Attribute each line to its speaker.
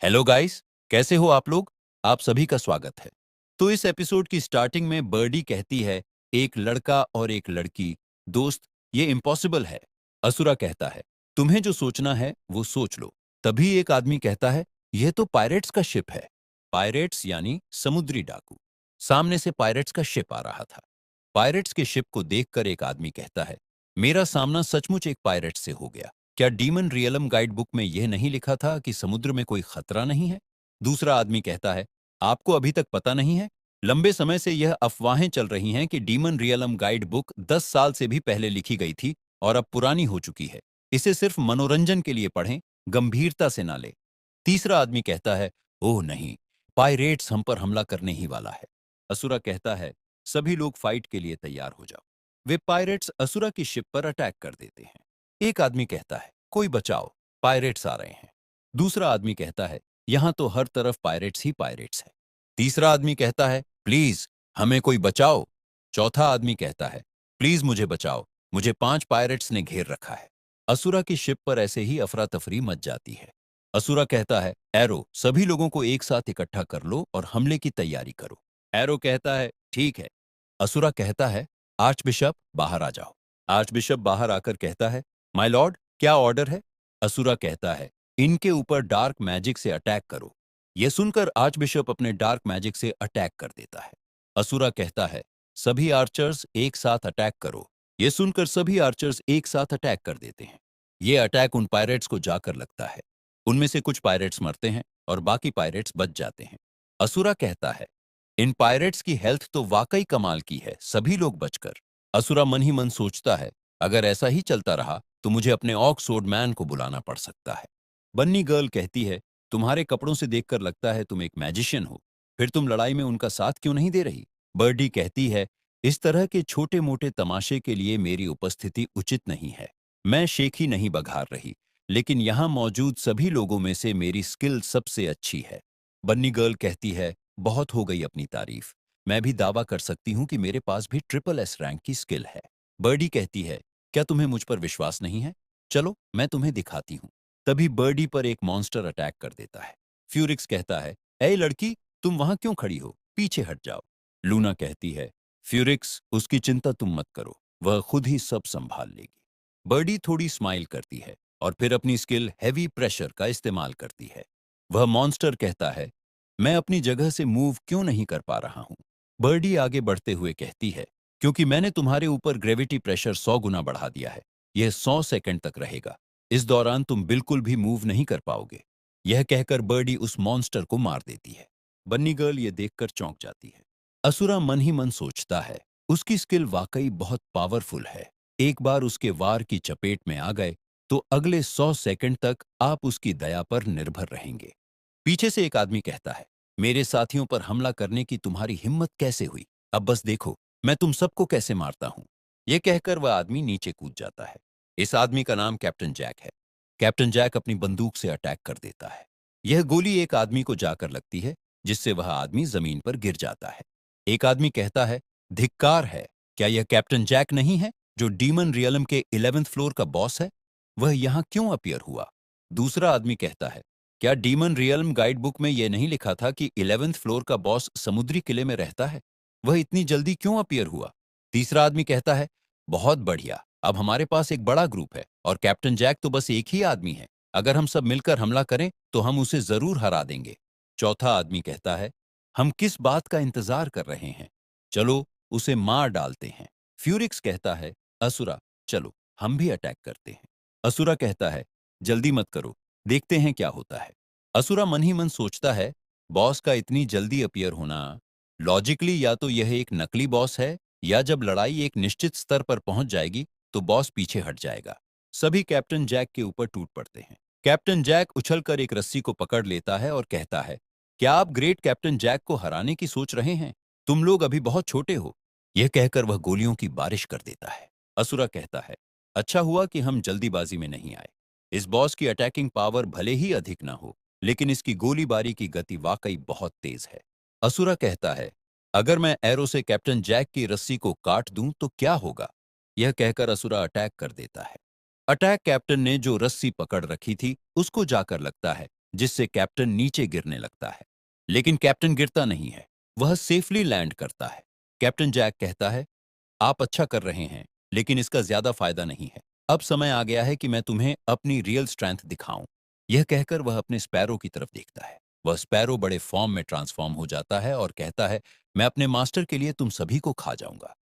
Speaker 1: Hello guys, कैसे हो आप लोग? आप सभी का स्वागत है। तो इस एपिसोड की स्टार्टिंग में बर्डी कहती है, एक लड़का और एक लड़की, दोस्त, ये इम्पॉसिबल है। असुरा कहता है, तुम्हें जो सोचना है वो सोच लो। तभी एक आदमी कहता है, यह तो पायरेट्स का शिप है। पायरेट्स यानी समुद्री डाकू। सामने से पायरेट्स का शिप आ रहा था। पायरेट्स के शिप को देखकर एक आदमी कहता है, मेरा सामना सचमुच एक पायरेट से हो गया। क्या डीमन रियलम गाइड बुक में यह नहीं लिखा था कि समुद्र में कोई खतरा नहीं है? दूसरा आदमी कहता है, आपको अभी तक पता नहीं है? लंबे समय से यह अफवाहें चल रही हैं कि डीमन रियलम गाइड बुक 10 साल से भी पहले लिखी गई थी और अब पुरानी हो चुकी है। इसे सिर्फ मनोरंजन के लिए पढ़ें, गंभीरता से ना लें। तीसरा आदमी कहता है, ओह नहीं, पायरेट्स हम पर हमला करने ही वाला है। असुरा कहता है, सभी लोग फाइट के लिए तैयार हो जाओ। वे पायरेट्स असुरा की शिप पर अटैक कर देते हैं। एक आदमी कहता है, कोई बचाओ, पायरेट्स आ रहे हैं। दूसरा आदमी कहता है, यहां तो हर तरफ पायरेट्स ही पायरेट्स हैं। तीसरा आदमी कहता है, प्लीज हमें कोई बचाओ। चौथा आदमी कहता है, प्लीज मुझे बचाओ, मुझे 5 पायरेट्स ने घेर रखा है। असुरा की शिप पर ऐसे ही अफरा तफरी मच जाती है। असुरा कहता है, एरो सभी लोगों को एक साथ इकट्ठा कर लो और हमले की तैयारी करो। एरो कहता है, ठीक है। असुरा कहता है, आर्च बिशप बाहर आ जाओ। आर्च बिशप बाहर आकर कहता है, माय लॉर्ड क्या ऑर्डर है? असुरा कहता है, इनके ऊपर डार्क मैजिक से अटैक करो। यह सुनकर आर्च बिशप अपने डार्क मैजिक से अटैक कर देता है। असुरा कहता है, सभी आर्चर्स एक साथ अटैक करो। यह सुनकर सभी आर्चर्स एक साथ अटैक कर देते हैं। यह अटैक उन पायरेट्स को जाकर लगता है। उनमें से कुछ पायरेट्स मरते हैं और बाकी पायरेट्स बच जाते हैं। असुरा कहता है, इन पायरेट्स की हेल्थ तो वाकई कमाल की है, सभी लोग बचकर। असुरा मन ही मन सोचता है, अगर ऐसा ही चलता रहा तो मुझे अपने ऑक स्वॉर्ड मैन को बुलाना पड़ सकता है। बन्नी गर्ल कहती है, तुम्हारे कपड़ों से देखकर लगता है तुम एक मैजिशियन हो, फिर तुम लड़ाई में उनका साथ क्यों नहीं दे रही? बर्डी कहती है, इस तरह के छोटे मोटे तमाशे के लिए मेरी उपस्थिति उचित नहीं है। मैं शेखी नहीं बघार रही, लेकिन यहाँ मौजूद सभी लोगों में से मेरी स्किल सबसे अच्छी है। बन्नी गर्ल कहती है, बहुत हो गई अपनी तारीफ। मैं भी दावा कर सकती हूँ कि मेरे पास भी ट्रिपल एस रैंक की स्किल है। बर्डी कहती है, क्या तुम्हें मुझ पर विश्वास नहीं है? चलो मैं तुम्हें दिखाती हूँ। तभी बर्डी पर एक मॉन्स्टर अटैक कर देता है। फ्यूरिक्स कहता है, ए लड़की, तुम वहां क्यों खड़ी हो? पीछे हट जाओ। लूना कहती है, फ्यूरिक्स उसकी चिंता तुम मत करो, वह खुद ही सब संभाल लेगी। बर्डी थोड़ी स्माइल करती है और फिर अपनी स्किल हैवी प्रेशर का इस्तेमाल करती है। वह मॉन्स्टर कहता है, मैं अपनी जगह से मूव क्यों नहीं कर पा रहा हूं? बर्डी आगे बढ़ते हुए कहती है, क्योंकि मैंने तुम्हारे ऊपर ग्रेविटी प्रेशर 100 गुना बढ़ा दिया है। यह 100 सेकंड तक रहेगा। इस दौरान तुम बिल्कुल भी मूव नहीं कर पाओगे। यह कहकर बर्डी उस मॉन्स्टर को मार देती है। बन्नी गर्ल ये देखकर चौंक जाती है। असुरा मन ही मन सोचता है, उसकी स्किल वाकई बहुत पावरफुल है। एक बार उसके वार की चपेट में आ गए तो अगले 100 सेकंड तक आप उसकी दया पर निर्भर रहेंगे। पीछे से एक आदमी कहता है, मेरे साथियों पर हमला करने की तुम्हारी हिम्मत कैसे हुई? अब बस देखो मैं तुम सबको कैसे मारता हूं। यह कहकर वह आदमी नीचे कूद जाता है। इस आदमी का नाम कैप्टन जैक है। कैप्टन जैक अपनी बंदूक से अटैक कर देता है। यह गोली एक आदमी को जाकर लगती है, जिससे वह आदमी जमीन पर गिर जाता है। एक आदमी कहता है, धिक्कार है, क्या यह कैप्टन जैक नहीं है जो डीमन रियलम के 11th फ्लोर का बॉस है? वह यहां क्यों अपीयर हुआ? दूसरा आदमी कहता है, क्या डीमन रियल्म गाइड बुक में यह नहीं लिखा था कि 11th फ्लोर का बॉस समुद्री किले में रहता है? वह इतनी जल्दी क्यों अपीयर हुआ? तीसरा आदमी कहता है, बहुत बढ़िया, अब हमारे पास एक बड़ा ग्रुप है और कैप्टन जैक तो बस एक ही आदमी है। अगर हम सब मिलकर हमला करें तो हम उसे जरूर हरा देंगे। चौथा आदमी कहता है, हम किस बात का इंतजार कर रहे हैं? चलो उसे मार डालते हैं। फ्यूरिक्स कहता है, असुरा चलो हम भी अटैक करते हैं। असुरा कहता है, जल्दी मत करो, देखते हैं क्या होता है। असुरा मन ही मन सोचता है, बॉस का इतनी जल्दी अपीयर होना, लॉजिकली या तो यह एक नकली बॉस है या जब लड़ाई एक निश्चित स्तर पर पहुंच जाएगी तो बॉस पीछे हट जाएगा। सभी कैप्टन जैक के ऊपर टूट पड़ते हैं। कैप्टन जैक उछलकर एक रस्सी को पकड़ लेता है और कहता है, क्या आप ग्रेट कैप्टन जैक को हराने की सोच रहे हैं? तुम लोग अभी बहुत छोटे हो। यह कहकर वह गोलियों की बारिश कर देता है। असुरा कहता है, अच्छा हुआ कि हम जल्दीबाजी में नहीं आए। इस बॉस की अटैकिंग पावर भले ही अधिक ना हो, लेकिन इसकी गोलीबारी की गति वाकई बहुत तेज है। असुरा कहता है, अगर मैं एरो से कैप्टन जैक की रस्सी को काट दूं तो क्या होगा? यह कहकर असुरा अटैक कर देता है। अटैक कैप्टन ने जो रस्सी पकड़ रखी थी उसको जाकर लगता है जिससे कैप्टन नीचे गिरने लगता है। लेकिन कैप्टन गिरता नहीं है, वह सेफली लैंड करता है। कैप्टन जैक कहता है, आप अच्छा कर रहे हैं, लेकिन इसका ज्यादा फायदा नहीं है। अब समय आ गया है कि मैं तुम्हें अपनी रियल स्ट्रेंथ दिखाऊं। यह कहकर वह अपने स्पैरो की तरफ देखता है। वह स्पैरो बड़े फॉर्म में ट्रांसफॉर्म हो जाता है और कहता है, मैं अपने मास्टर के लिए तुम सभी को खा जाऊंगा।